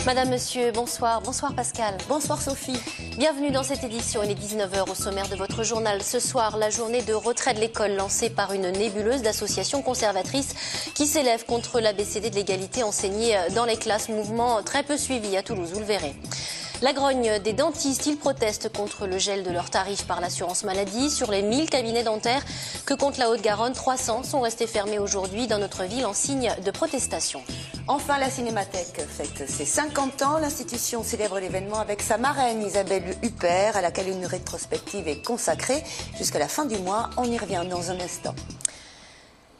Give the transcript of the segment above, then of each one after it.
Madame, Monsieur, bonsoir. Bonsoir Pascal. Bonsoir Sophie. Bienvenue dans cette édition. Il est 19 h au sommaire de votre journal. Ce soir, la journée de retrait de l'école lancée par une nébuleuse d'associations conservatrices qui s'élève contre l'ABCD de l'égalité enseignée dans les classes. Mouvement très peu suivi à Toulouse, vous le verrez. La grogne des dentistes, ils protestent contre le gel de leurs tarifs par l'assurance maladie. Sur les 1000 cabinets dentaires que compte la Haute-Garonne, 300 sont restés fermés aujourd'hui dans notre ville en signe de protestation. Enfin, la Cinémathèque fête ses 50 ans. L'institution célèbre l'événement avec sa marraine Isabelle Huppert, à laquelle une rétrospective est consacrée jusqu'à la fin du mois. On y revient dans un instant.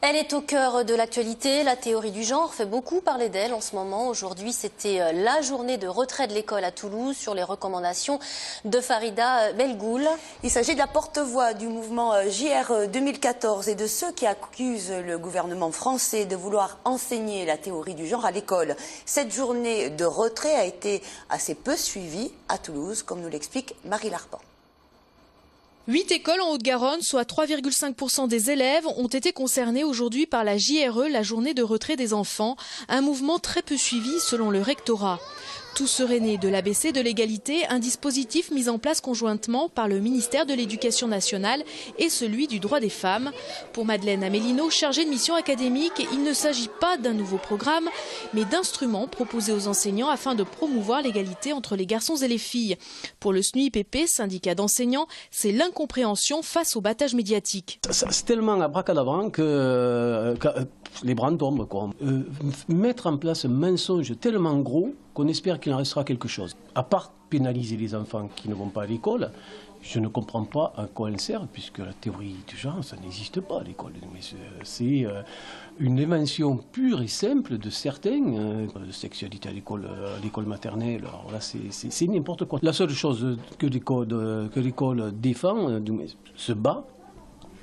Elle est au cœur de l'actualité. La théorie du genre fait beaucoup parler d'elle en ce moment. Aujourd'hui, c'était la journée de retrait de l'école à Toulouse sur les recommandations de Farida Belgoul. Il s'agit de la porte-voix du mouvement JRE 2014 et de ceux qui accusent le gouvernement français de vouloir enseigner la théorie du genre à l'école. Cette journée de retrait a été assez peu suivie à Toulouse, comme nous l'explique Marie Larpan. 8 écoles en Haute-Garonne, soit 3,5% des élèves, ont été concernés aujourd'hui par la JRE, la journée de retrait des enfants, un mouvement très peu suivi selon le rectorat. Tout serait né de l'ABC de l'égalité, un dispositif mis en place conjointement par le ministère de l'Éducation nationale et celui du droit des femmes. Pour Madeleine Amélino, chargée de mission académique, il ne s'agit pas d'un nouveau programme, mais d'instruments proposés aux enseignants afin de promouvoir l'égalité entre les garçons et les filles. Pour le SNUIPP, syndicat d'enseignants, c'est l'incompréhension face au battage médiatique. C'est tellement abracadabra que les bras tombent, quoi. Mettre en place un mensonge tellement gros qu'on espère qu'il en restera quelque chose. À part pénaliser les enfants qui ne vont pas à l'école, je ne comprends pas à quoi elle sert, puisque la théorie du genre, ça n'existe pas à l'école. C'est une invention pure et simple de certains, de sexualité à l'école maternelle. Alors là, c'est n'importe quoi. La seule chose que l'école défend, se bat,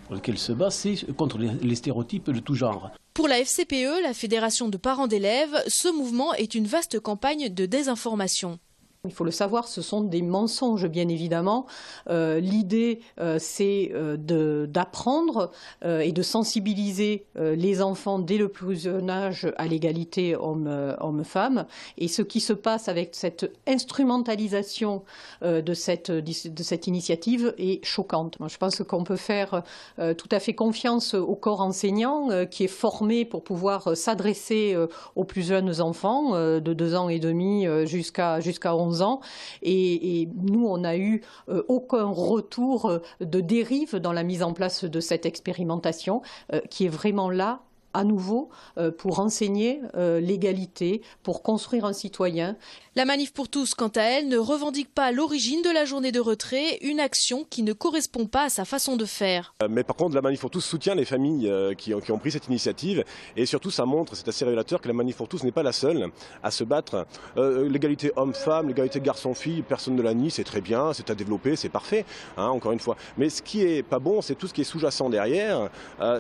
pour laquelle se bat, c'est contre les stéréotypes de tout genre. Pour la FCPE, la Fédération de parents d'élèves, ce mouvement est une vaste campagne de désinformation. Il faut le savoir, ce sont des mensonges, bien évidemment. L'idée, c'est d'apprendre et de sensibiliser les enfants dès le plus jeune âge à l'égalité homme-femme. Et ce qui se passe avec cette instrumentalisation de cette initiative est choquante. Moi, je pense qu'on peut faire tout à fait confiance au corps enseignant qui est formé pour pouvoir s'adresser aux plus jeunes enfants de 2 ans et demi jusqu'à 11 ans. Et nous, on n'a eu aucun retour de dérive dans la mise en place de cette expérimentation qui est vraiment là, à nouveau, pour enseigner l'égalité, pour construire un citoyen. La Manif pour tous, quant à elle, ne revendique pas l'origine de la journée de retrait, une action qui ne correspond pas à sa façon de faire. Mais par contre, la Manif pour tous soutient les familles qui ont pris cette initiative et surtout ça montre, c'est assez révélateur que la Manif pour tous n'est pas la seule à se battre. L'égalité homme-femme, l'égalité garçon-fille, personne ne la nie, c'est très bien, c'est à développer, c'est parfait, hein, encore une fois. Mais ce qui est pas bon, c'est tout ce qui est sous-jacent derrière,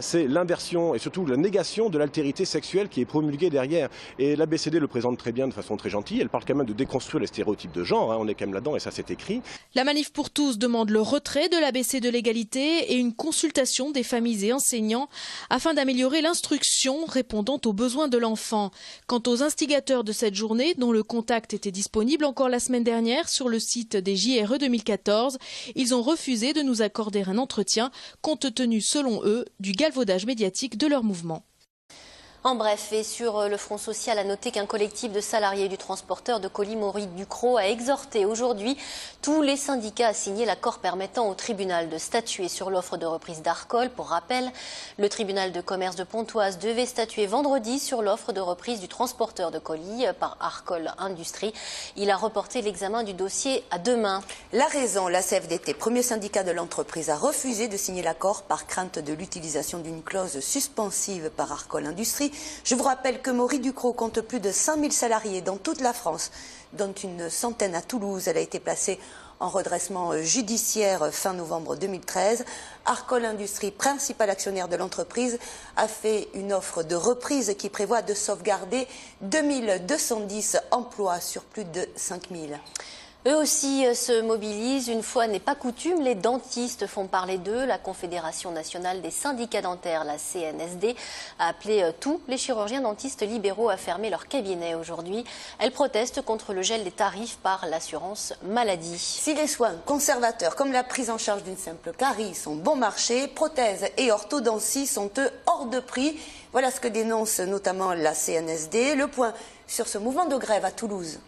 c'est l'inversion et surtout la négation de l'altérité sexuelle qui est promulguée derrière. Et l'ABCD le présente très bien de façon très gentille, elle parle quand même de déconstruire les stéréotypes de genre, hein, on est quand même là-dedans et ça c'est écrit. La Manif pour tous demande le retrait de l'ABC de l'égalité et une consultation des familles et enseignants afin d'améliorer l'instruction répondant aux besoins de l'enfant. Quant aux instigateurs de cette journée, dont le contact était disponible encore la semaine dernière sur le site des JRE 2014, ils ont refusé de nous accorder un entretien compte tenu, selon eux, du galvaudage médiatique de leur mouvement. En bref, et sur le front social, à noter qu'un collectif de salariés du transporteur de colis Maurice Ducrot a exhorté aujourd'hui tous les syndicats à signer l'accord permettant au tribunal de statuer sur l'offre de reprise d'Arcole. Pour rappel, le tribunal de commerce de Pontoise devait statuer vendredi sur l'offre de reprise du transporteur de colis par Arcole Industrie. Il a reporté l'examen du dossier à demain. La raison, la CFDT, premier syndicat de l'entreprise, a refusé de signer l'accord par crainte de l'utilisation d'une clause suspensive par Arcole Industrie. Je vous rappelle que Maurice Ducrot compte plus de 5000 salariés dans toute la France, dont une centaine à Toulouse. Elle a été placée en redressement judiciaire fin novembre 2013. Arcole Industrie, principal actionnaire de l'entreprise, a fait une offre de reprise qui prévoit de sauvegarder 2210 emplois sur plus de 5000. Eux aussi se mobilisent. Une fois n'est pas coutume, les dentistes font parler d'eux. La Confédération nationale des syndicats dentaires, la CNSD, a appelé tous les chirurgiens dentistes libéraux à fermer leur cabinet aujourd'hui. Elle proteste contre le gel des tarifs par l'assurance maladie. Si les soins conservateurs comme la prise en charge d'une simple carie sont bon marché, prothèses et orthodontie sont eux hors de prix. Voilà ce que dénonce notamment la CNSD. Le point sur ce mouvement de grève à Toulouse.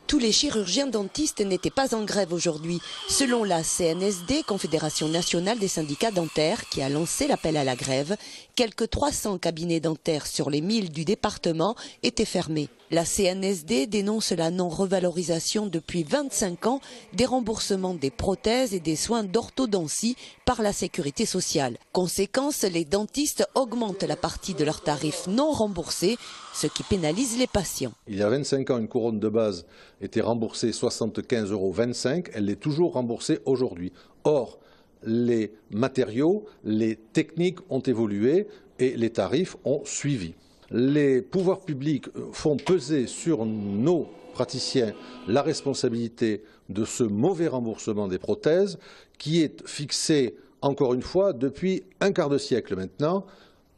Tous les chirurgiens dentistes n'étaient pas en grève aujourd'hui. Selon la CNSD, Confédération nationale des syndicats dentaires, qui a lancé l'appel à la grève, quelques 300 cabinets dentaires sur les 1000 du département étaient fermés. La CNSD dénonce la non-revalorisation depuis 25 ans des remboursements des prothèses et des soins d'orthodontie par la sécurité sociale. Conséquence, les dentistes augmentent la partie de leurs tarifs non remboursés, ce qui pénalise les patients. Il y a 25 ans, une couronne de base était remboursée 75,25 €. Elle est toujours remboursée aujourd'hui. Or, les matériaux, les techniques ont évolué et les tarifs ont suivi. Les pouvoirs publics font peser sur nos praticiens la responsabilité de ce mauvais remboursement des prothèses qui est fixé, encore une fois, depuis un quart de siècle maintenant.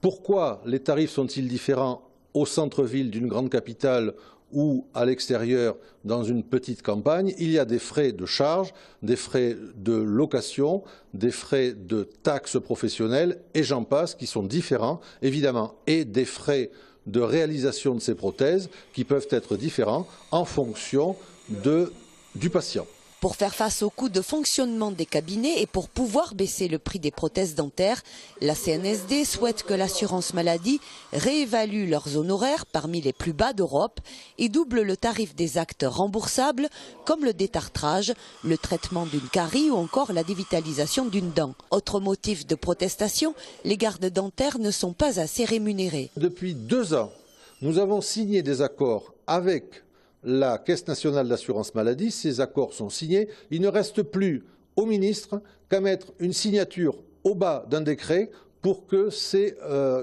Pourquoi les tarifs sont-ils différents au centre-ville d'une grande capitale ou à l'extérieur dans une petite campagne? Il y a des frais de charge, des frais de location, des frais de taxes professionnelles et j'en passe qui sont différents évidemment et des frais de réalisation de ces prothèses qui peuvent être différents en fonction du patient. Pour faire face au coût de fonctionnement des cabinets et pour pouvoir baisser le prix des prothèses dentaires, la CNSD souhaite que l'assurance maladie réévalue leurs honoraires parmi les plus bas d'Europe et double le tarif des actes remboursables comme le détartrage, le traitement d'une carie ou encore la dévitalisation d'une dent. Autre motif de protestation, les gardes dentaires ne sont pas assez rémunérés. Depuis 2 ans, nous avons signé des accords avec la Caisse nationale d'assurance maladie. Ces accords sont signés. Il ne reste plus au ministre qu'à mettre une signature au bas d'un décret pour que ces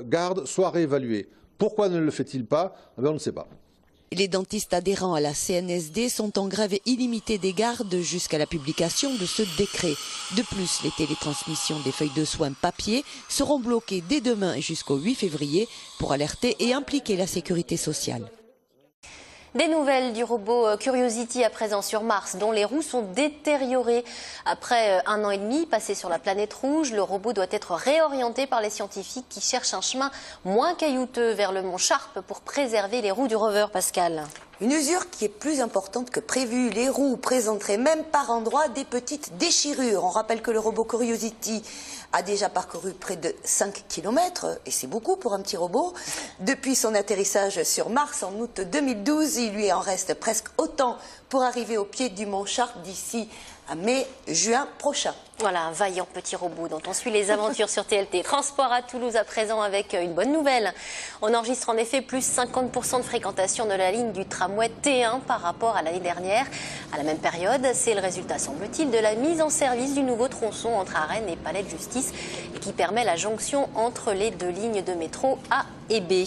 gardes soient réévalués. Pourquoi ne le fait-il pas? On ne sait pas. Les dentistes adhérents à la CNSD sont en grève illimitée des gardes jusqu'à la publication de ce décret. De plus, les télétransmissions des feuilles de soins papier seront bloquées dès demain et jusqu'au 8 février pour alerter et impliquer la sécurité sociale. Des nouvelles du robot Curiosity à présent sur Mars, dont les roues sont détériorées. Après 1 an et demi passé sur la planète rouge, le robot doit être réorienté par les scientifiques qui cherchent un chemin moins caillouteux vers le mont Sharp pour préserver les roues du rover, Pascal. Une usure qui est plus importante que prévu. Les roues présenteraient même par endroits des petites déchirures. On rappelle que le robot Curiosity a déjà parcouru près de 5 km, et c'est beaucoup pour un petit robot. Depuis son atterrissage sur Mars en août 2012, il lui en reste presque autant pour arriver au pied du mont Sharp d'ici à mai-juin prochain. Voilà, un vaillant petit robot dont on suit les aventures sur TLT. Transport à Toulouse à présent avec une bonne nouvelle. On enregistre en effet plus 50% de fréquentation de la ligne du tramway T1 par rapport à l'année dernière. À la même période, c'est le résultat, semble-t-il, de la mise en service du nouveau tronçon entre Arène et Palais de Justice et qui permet la jonction entre les 2 lignes de métro A et B.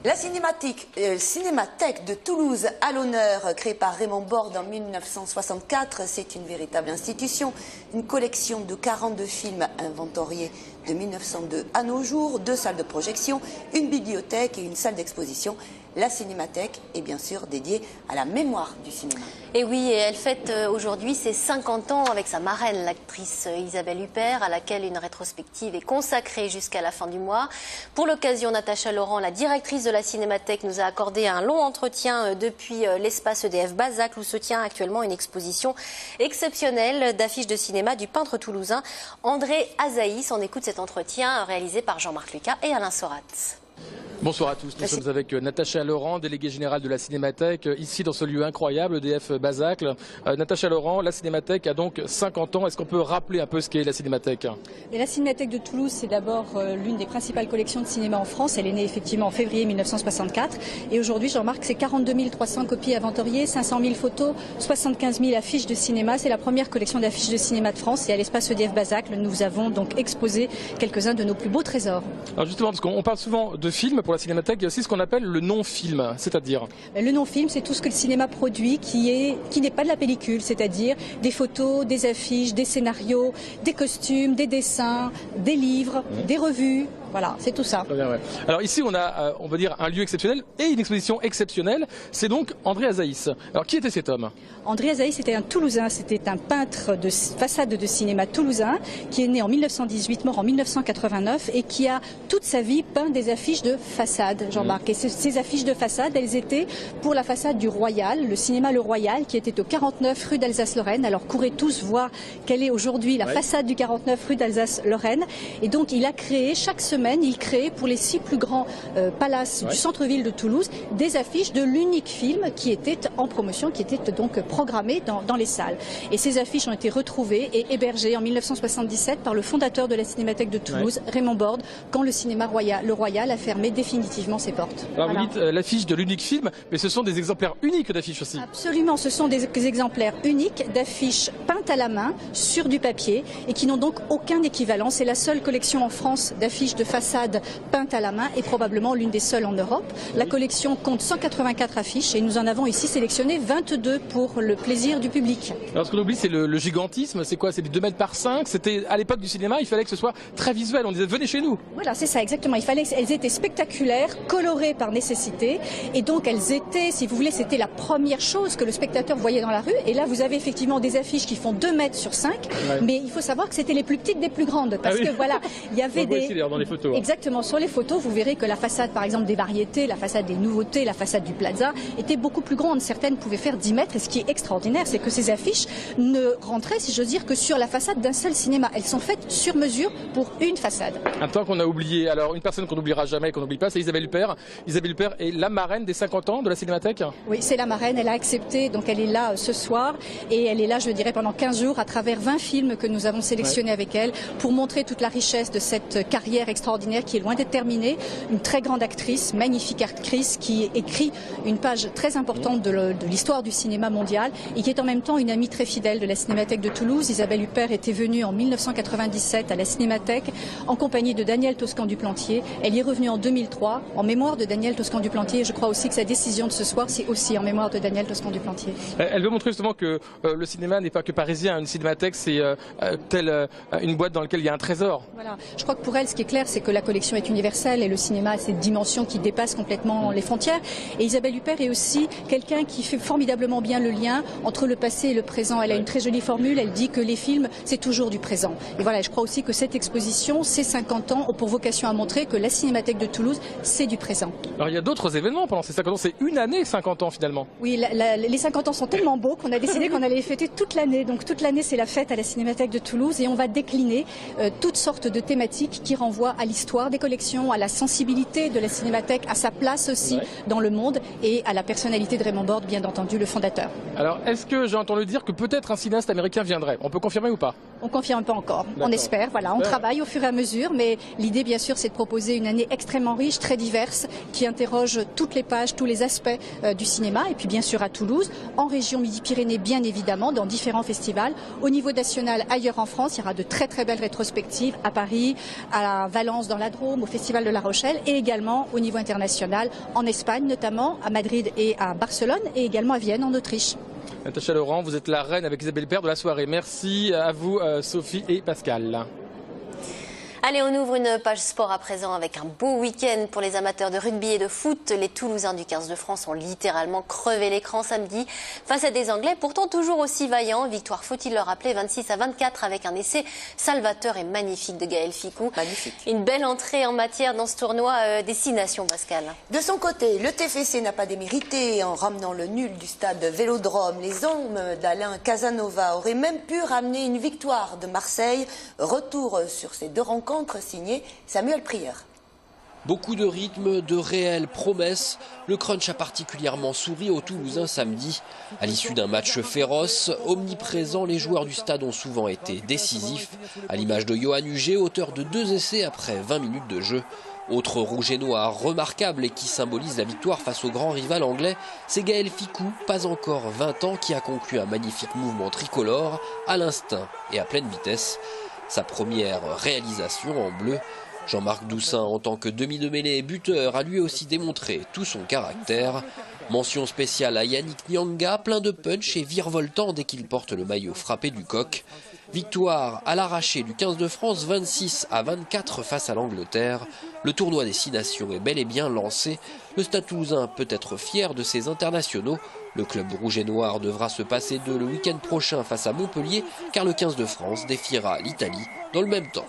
La Cinémathèque de Toulouse à l'honneur, créée par Raymond Borde en 1964, c'est une véritable institution. Une collection de 42 films inventoriés de 1902 à nos jours, 2 salles de projection, une bibliothèque et une salle d'exposition. La Cinémathèque est bien sûr dédiée à la mémoire du cinéma. Et oui, elle fête aujourd'hui ses 50 ans avec sa marraine, l'actrice Isabelle Huppert, à laquelle une rétrospective est consacrée jusqu'à la fin du mois. Pour l'occasion, Natacha Laurent, la directrice de la Cinémathèque, nous a accordé un long entretien depuis l'espace EDF Bazacle où se tient actuellement une exposition exceptionnelle d'affiches de cinéma du peintre toulousain André Azaïs. On écoute cet entretien réalisé par Jean-Marc Lucas et Alain Sorat. Bonsoir à tous, nous sommes avec Natacha Laurent, déléguée générale de la Cinémathèque, ici dans ce lieu incroyable, EDF Bazacle. Natacha Laurent, la Cinémathèque a donc 50 ans. Est-ce qu'on peut rappeler un peu ce qu'est la Cinémathèque? La Cinémathèque de Toulouse, c'est d'abord l'une des principales collections de cinéma en France. Elle est née effectivement en février 1964. Et aujourd'hui, Jean-Marc, c'est 42 300 copies inventoriées, 500 000 photos, 75 000 affiches de cinéma. C'est la première collection d'affiches de cinéma de France. Et à l'espace EDF Bazacle, nous avons donc exposé quelques-uns de nos plus beaux trésors. Alors justement, parce qu'on parle souvent de de film pour la Cinémathèque, il y a aussi ce qu'on appelle le non-film, c'est-à-dire? Le non-film, c'est tout ce que le cinéma produit qui n'est pas de la pellicule, c'est-à-dire des photos, des affiches, des scénarios, des costumes, des dessins, des livres, des revues. Voilà, c'est tout ça. Bien, ouais. Alors ici, on a, on va dire, un lieu exceptionnel et une exposition exceptionnelle. C'est donc André Azaïs. Alors, qui était cet homme? André Azaïs était un Toulousain, c'était un peintre de façade de cinéma toulousain qui est né en 1918, mort en 1989 et qui a toute sa vie peint des affiches de façade, Jean-Marc. Et ces affiches de façade, elles étaient pour la façade du Royal, le cinéma Le Royal, qui était au 49 rue d'Alsace-Lorraine. Alors, courez tous voir quelle est aujourd'hui la façade du 49 rue d'Alsace-Lorraine. Et donc, il a créé chaque semaine, il crée pour les 6 plus grands palaces du centre-ville de Toulouse des affiches de l'unique film qui était en promotion, qui était donc programmé dans les salles. Et ces affiches ont été retrouvées et hébergées en 1977 par le fondateur de la Cinémathèque de Toulouse, Raymond Borde, quand le cinéma Le Royal a fermé définitivement ses portes. Alors vous dites l'affiche de l'unique film, mais ce sont des exemplaires uniques d'affiches aussi. Absolument, ce sont des exemplaires uniques d'affiches peintes à la main sur du papier et qui n'ont donc aucun équivalent. C'est la seule collection en France d'affiches de façade peinte à la main et probablement l'une des seules en Europe. La collection compte 184 affiches et nous en avons ici sélectionné 22 pour le plaisir du public. Alors ce qu'on oublie, c'est le gigantisme. C'est quoi? C'est des 2 mètres par 5. C'était à l'époque du cinéma, il fallait que ce soit très visuel. On disait venez chez nous. Voilà, c'est ça exactement. Il fallait qu'elles étaient spectaculaires, colorées par nécessité et donc elles étaient, si vous voulez, c'était la première chose que le spectateur voyait dans la rue. Et là, vous avez effectivement des affiches qui font 2 mètres sur 5, mais il faut savoir que c'était les plus petites des plus grandes parce que voilà, il y avait dans les photos. Exactement. Sur les photos, vous verrez que la façade, par exemple, des variétés, la façade des nouveautés, la façade du Plaza, était beaucoup plus grande. Certaines pouvaient faire 10 mètres. Et ce qui est extraordinaire, c'est que ces affiches ne rentraient, si j'ose dire, que sur la façade d'un seul cinéma. Elles sont faites sur mesure pour une façade. Un temps qu'on a oublié. Alors, une personne qu'on n'oubliera jamais, qu'on n'oublie pas, c'est Isabelle Huppert. Isabelle Huppert est la marraine des 50 ans de la Cinémathèque. Oui, c'est la marraine. Elle a accepté. Donc, elle est là ce soir. Et elle est là, je dirais, pendant 15 jours à travers 20 films que nous avons sélectionnés avec elle pour montrer toute la richesse de cette carrière extraordinaire qui est loin d'être terminée. Une très grande actrice, magnifique actrice qui écrit une page très importante de l'histoire du cinéma mondial et qui est en même temps une amie très fidèle de la Cinémathèque de Toulouse. Isabelle Huppert était venue en 1997 à la Cinémathèque en compagnie de Daniel Toscan du Plantier. Elle y est revenue en 2003 en mémoire de Daniel Toscan du Plantier. Et je crois aussi que sa décision de ce soir, c'est aussi en mémoire de Daniel Toscan du Plantier. Elle veut montrer justement que le cinéma n'est pas que parisien. Une cinémathèque, c'est telle une boîte dans laquelle il y a un trésor. Voilà. Je crois que pour elle, ce qui est clair, c'est que la collection est universelle et le cinéma a cette dimension qui dépasse complètement les frontières. Et Isabelle Huppert est aussi quelqu'un qui fait formidablement bien le lien entre le passé et le présent. Elle a une très jolie formule. Elle dit que les films, c'est toujours du présent. Et voilà, je crois aussi que cette exposition, ces 50 ans, ont pour vocation à montrer que la Cinémathèque de Toulouse, c'est du présent. Alors il y a d'autres événements pendant ces 50 ans. C'est une année 50 ans finalement. Oui, les 50 ans sont tellement beaux qu'on a décidé qu'on allait les fêter toute l'année. Donc toute l'année, c'est la fête à la Cinémathèque de Toulouse et on va décliner toutes sortes de thématiques qui renvoient à l'histoire des collections, à la sensibilité de la Cinémathèque, à sa place aussi dans le monde et à la personnalité de Raymond Borde, bien entendu, le fondateur. Alors, est-ce que j'ai entendu dire que peut-être un cinéaste américain viendrait? On peut confirmer ou pas? On confirme pas encore. On espère, voilà. On travaille au fur et à mesure, mais l'idée, bien sûr, c'est de proposer une année extrêmement riche, très diverse, qui interroge toutes les pages, tous les aspects du cinéma, et puis bien sûr à Toulouse, en région Midi-Pyrénées, bien évidemment, dans différents festivals. Au niveau national, ailleurs en France, il y aura de très très belles rétrospectives à Paris, à Valence dans la Drôme, au Festival de La Rochelle, et également au niveau international, en Espagne notamment, à Madrid et à Barcelone, et également à Vienne, en Autriche. Natacha Laurent, vous êtes la reine avec Isabelle Huppert de la soirée. Merci à vous, Sophie et Pascal. Allez, on ouvre une page sport à présent avec un beau week-end pour les amateurs de rugby et de foot. Les Toulousains du 15 de France ont littéralement crevé l'écran samedi face à des Anglais, pourtant toujours aussi vaillants. Victoire, faut-il le rappeler, 26-24 avec un essai salvateur et magnifique de Gaël Fickou. Magnifique. Une belle entrée en matière dans ce tournoi Destination, Pascal. De son côté, le TFC n'a pas démérité en ramenant le nul du stade Vélodrome. Les hommes d'Alain Casanova auraient même pu ramener une victoire de Marseille. Retour sur ces 2 rencontres signé Samuel Prieur. Beaucoup de rythme, de réelles promesses. Le crunch a particulièrement souri aux Toulousains samedi. À l'issue d'un match féroce, omniprésent, les joueurs du stade ont souvent été décisifs. À l'image de Yohan Huget, auteur de 2 essais après 20 minutes de jeu. Autre rouge et noir remarquable et qui symbolise la victoire face au grand rival anglais, c'est Gaël Fickou, pas encore 20 ans, qui a conclu un magnifique mouvement tricolore à l'instinct et à pleine vitesse. Sa première réalisation en bleu, Jean-Marc Doussin, en tant que demi de mêlée et buteur, a lui aussi démontré tout son caractère. Mention spéciale à Yannick Nyanga, plein de punch et virevoltant dès qu'il porte le maillot frappé du coq. Victoire à l'arraché du 15 de France, 26-24 face à l'Angleterre. Le tournoi des 6 nations est bel et bien lancé. Le Stade Toulousain peut être fier de ses internationaux. Le club rouge et noir devra se passer d'eux le week-end prochain face à Montpellier, car le 15 de France défiera l'Italie dans le même temps.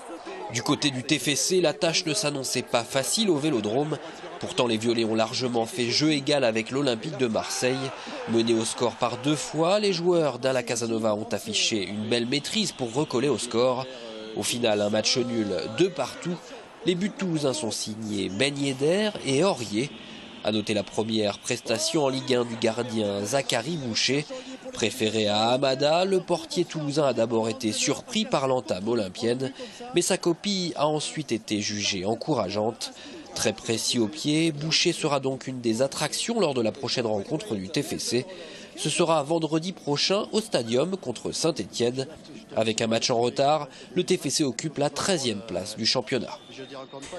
Du côté du TFC, la tâche ne s'annonçait pas facile au Vélodrome. Pourtant, les Violets ont largement fait jeu égal avec l'Olympique de Marseille. Menés au score par 2 fois, les joueurs d'Ala Casanova ont affiché une belle maîtrise pour recoller au score. Au final, un match nul 2 partout. Les buts toulousains sont signés Ben Yedder et Aurier. À noter la première prestation en Ligue 1 du gardien Zachary Boucher. Préféré à Hamada, le portier toulousain a d'abord été surpris par l'entame olympienne, mais sa copie a ensuite été jugée encourageante. Très précis au pied, Boucher sera donc une des attractions lors de la prochaine rencontre du TFC. Ce sera vendredi prochain au Stadium contre Saint-Étienne. Avec un match en retard, le TFC occupe la 13e place du championnat.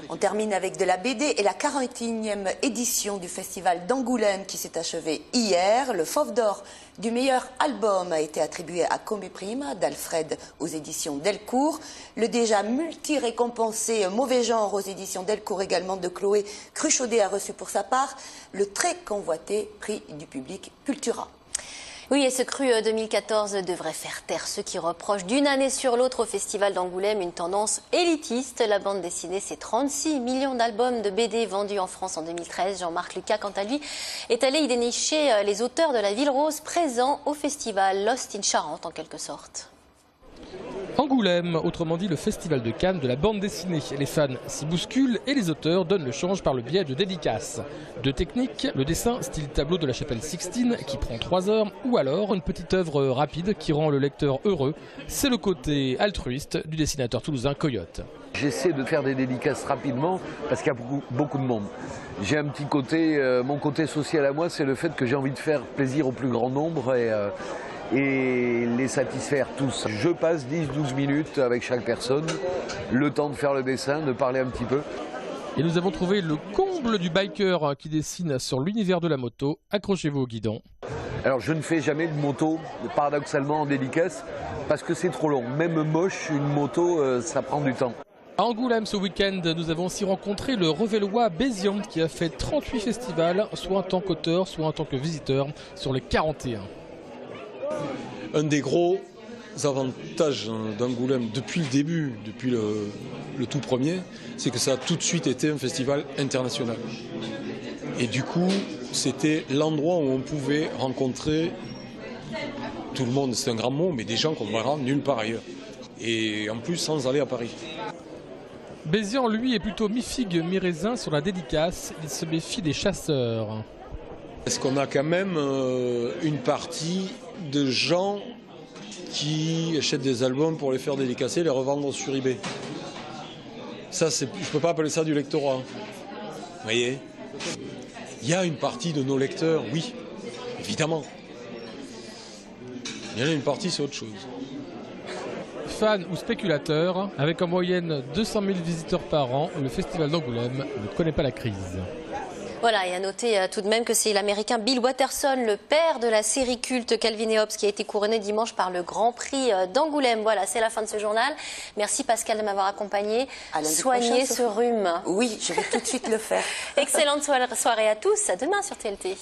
On termine avec de la BD et la 41e édition du Festival d'Angoulême qui s'est achevée hier. Le Fauve d'Or du meilleur album a été attribué à Come Prima d'Alfred aux éditions Delcourt. Le déjà multi-récompensé Mauvais Genre aux éditions Delcourt également de Chloé Cruchaudet a reçu pour sa part le très convoité prix du public Cultura. Oui, et ce cru 2014 devrait faire taire ceux qui reprochent d'une année sur l'autre au Festival d'Angoulême une tendance élitiste. La bande dessinée, c'est 36 millions d'albums de BD vendus en France en 2013. Jean-Marc Lucas, quant à lui, est allé y dénicher les auteurs de la Ville Rose présents au festival, Lost in Charente en quelque sorte. Angoulême, autrement dit le festival de Cannes de la bande dessinée. Les fans s'y bousculent et les auteurs donnent le change par le biais de dédicaces. De techniques, le dessin style tableau de la chapelle Sixtine qui prend 3 heures, ou alors une petite œuvre rapide qui rend le lecteur heureux. C'est le côté altruiste du dessinateur toulousain Coyote. J'essaie de faire des dédicaces rapidement parce qu'il y a beaucoup de monde. J'ai un petit côté, mon côté social à moi, c'est le fait que j'ai envie de faire plaisir au plus grand nombre et les satisfaire tous. Je passe 10-12 minutes avec chaque personne, le temps de faire le dessin, de parler un petit peu. Et nous avons trouvé le comble du biker qui dessine sur l'univers de la moto. Accrochez-vous au guidon. Alors je ne fais jamais de moto, paradoxalement en dédicace, parce que c'est trop long. Même moche, une moto, ça prend du temps. À Angoulême ce week-end, nous avons aussi rencontré le Revellois Bézian qui a fait 38 festivals, soit en tant qu'auteur, soit en tant que visiteur, sur les 41. Un des gros avantages d'Angoulême depuis le début, depuis le tout premier, c'est que ça a tout de suite été un festival international. Et du coup, c'était l'endroit où on pouvait rencontrer tout le monde, c'est un grand mot, mais des gens qu'on ne verra nulle part ailleurs. Et en plus, sans aller à Paris. Bézian, lui, est plutôt mi-figue, mi-raisin sur la dédicace. Il se méfie des chasseurs. Est-ce qu'on a quand même une partie de gens qui achètent des albums pour les faire dédicacer, les revendre sur eBay? Ça, je ne peux pas appeler ça du lectorat. Vous voyez? Il y a une partie de nos lecteurs, oui, évidemment. Il y en a une partie, c'est autre chose. Fans ou spéculateurs, avec en moyenne 200 000 visiteurs par an, le Festival d'Angoulême ne connaît pas la crise. Voilà, et à noter tout de même que c'est l'Américain Bill Watterson, le père de la série culte Calvin et Hobbes, qui a été couronné dimanche par le Grand Prix d'Angoulême. Voilà, c'est la fin de ce journal. Merci Pascal de m'avoir accompagné. Soignez ce rhume. Oui, je vais tout de suite le faire. Excellente soirée à tous. À demain sur TLT.